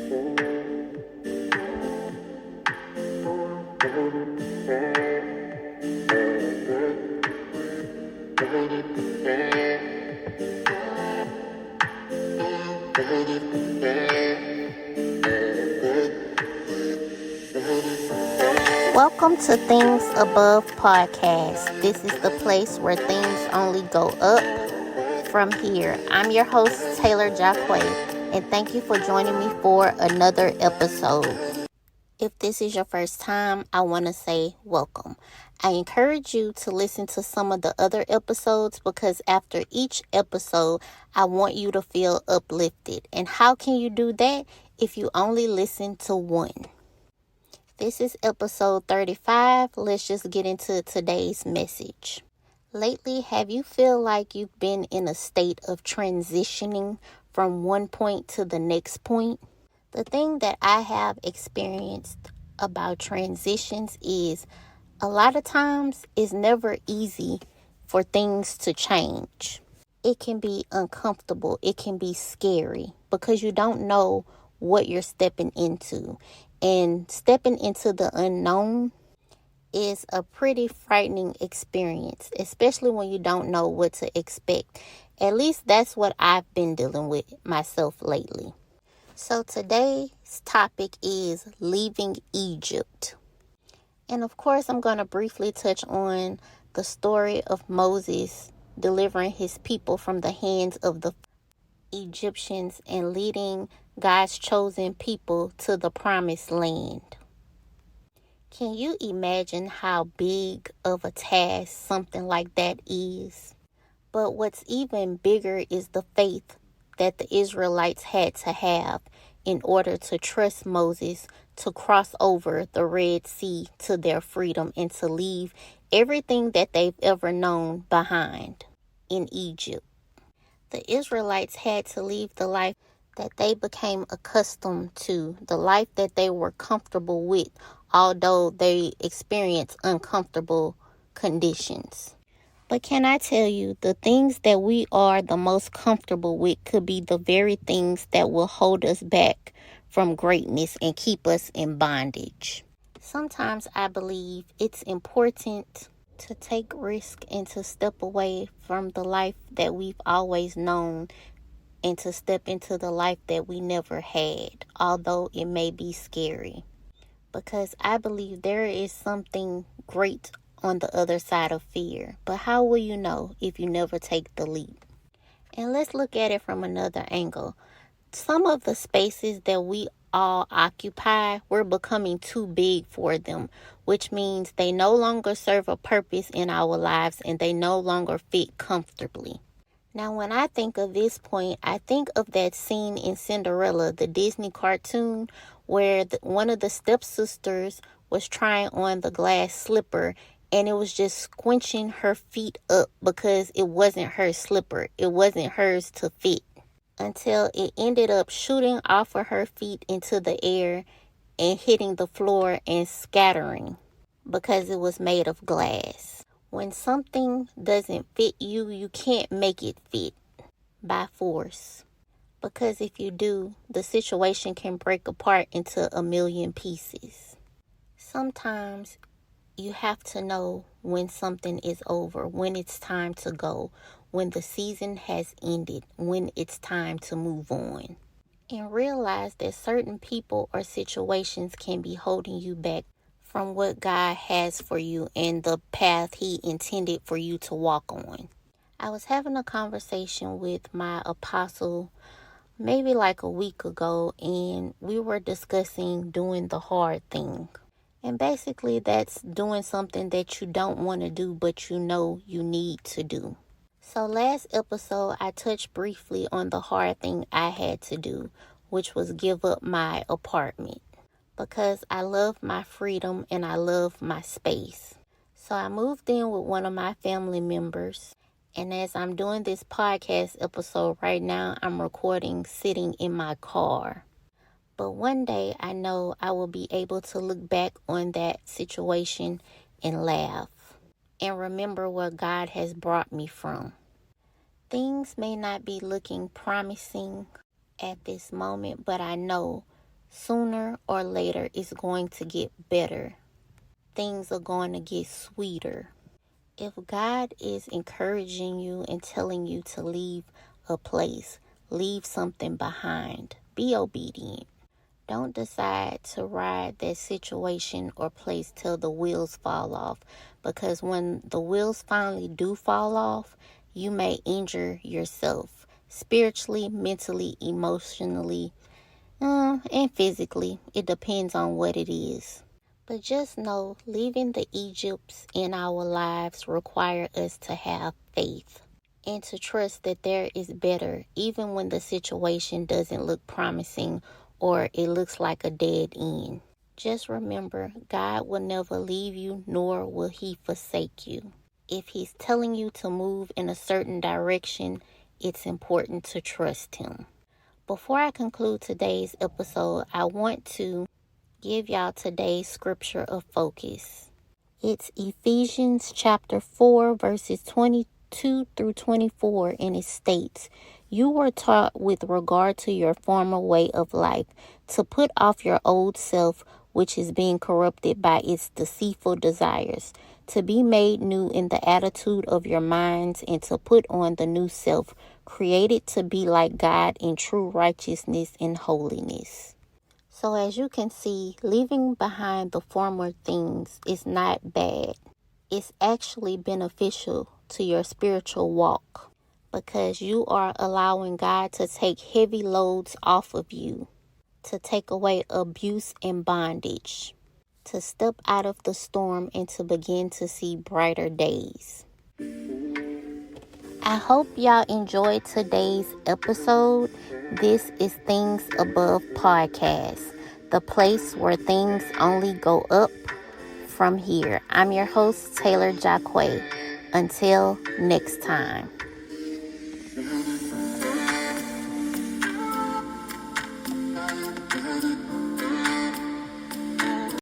Welcome to Things Above Podcast. This is the place where things only go up from here. I'm your host, Taylar, and thank you for joining me for another episode. If this is your first time, I want to say welcome. I encourage you to listen to some of the other episodes because after each episode, I want you to feel uplifted. And how can you do that if you only listen to one? This is episode 35. Let's just get into today's message. Lately, have you feel like you've been in a state of transitioning from one point to the next point? The thing that I have experienced about transitions is a lot of times it's never easy for things to change. It can be uncomfortable. It can be scary because you don't know what you're stepping into. And stepping into the unknown is a pretty frightening experience, especially when you don't know what to expect. At least that's what I've been dealing with myself lately. So today's topic is leaving Egypt. And of course, I'm going to briefly touch on the story of Moses delivering his people from the hands of the Egyptians and leading God's chosen people to the promised land. Can you imagine how big of a task something like that is? But what's even bigger is the faith that the Israelites had to have in order to trust Moses to cross over the Red Sea to their freedom and to leave everything that they've ever known behind in Egypt. The Israelites had to leave the life that they became accustomed to, the life that they were comfortable with, although they experienced uncomfortable conditions. But can I tell you, the things that we are the most comfortable with could be the very things that will hold us back from greatness and keep us in bondage. Sometimes I believe it's important to take risk and to step away from the life that we've always known and to step into the life that we never had, although it may be scary. Because I believe there is something great on the other side of fear. But how will you know if you never take the leap? And let's look at it from another angle. Some of the spaces that we all occupy, we're becoming too big for them, which means they no longer serve a purpose in our lives and they no longer fit comfortably. Now, when I think of this point, I think of that scene in Cinderella, the Disney cartoon, where one of the stepsisters was trying on the glass slipper and it was just squinching her feet up because it wasn't her slipper. It wasn't hers to fit until it ended up shooting off of her feet into the air and hitting the floor and scattering because it was made of glass. When something doesn't fit you, you can't make it fit by force. Because if you do, the situation can break apart into a million pieces. Sometimes you have to know when something is over, when it's time to go, when the season has ended, when it's time to move on. And realize that certain people or situations can be holding you back from what God has for you and the path He intended for you to walk on. I was having a conversation with my apostle maybe like a week ago, and we were discussing doing the hard thing. And basically that's doing something that you don't want to do, but you know you need to do. So last episode, I touched briefly on the hard thing I had to do, which was give up my apartment. Because I love my freedom and I love my space. So I moved in with one of my family members. And as I'm doing this podcast episode right now, I'm recording sitting in my car. But one day I know I will be able to look back on that situation and laugh and remember where God has brought me from. Things may not be looking promising at this moment, but I know Sooner or later, it's going to get better. Things are going to get sweeter. If God is encouraging you and telling you to leave a place, leave something behind, be obedient. Don't decide to ride that situation or place till the wheels fall off, because when the wheels finally do fall off, you may injure yourself spiritually, mentally, emotionally, and physically. It depends on what it is. But just know, leaving the Egypts in our lives require us to have faith and to trust that there is better, even when the situation doesn't look promising or it looks like a dead end. Just remember, God will never leave you, nor will he forsake you. If he's telling you to move in a certain direction, it's important to trust him. Before I conclude today's episode, I want to give y'all today's scripture of focus. It's Ephesians chapter 4, verses 22 through 24, and it states, "You were taught with regard to your former way of life to put off your old self, which is being corrupted by its deceitful desires, to be made new in the attitude of your minds, and to put on the new self, created to be like God in true righteousness and holiness." So as you can see, leaving behind the former things is not bad. It's actually beneficial to your spiritual walk, because you are allowing God to take heavy loads off of you, to take away abuse and bondage, to step out of the storm and to begin to see brighter days. I hope y'all enjoyed today's episode. This is Things Above Podcast, the place where things only go up from here. I'm your host, Taylar Jacquet. Until next time.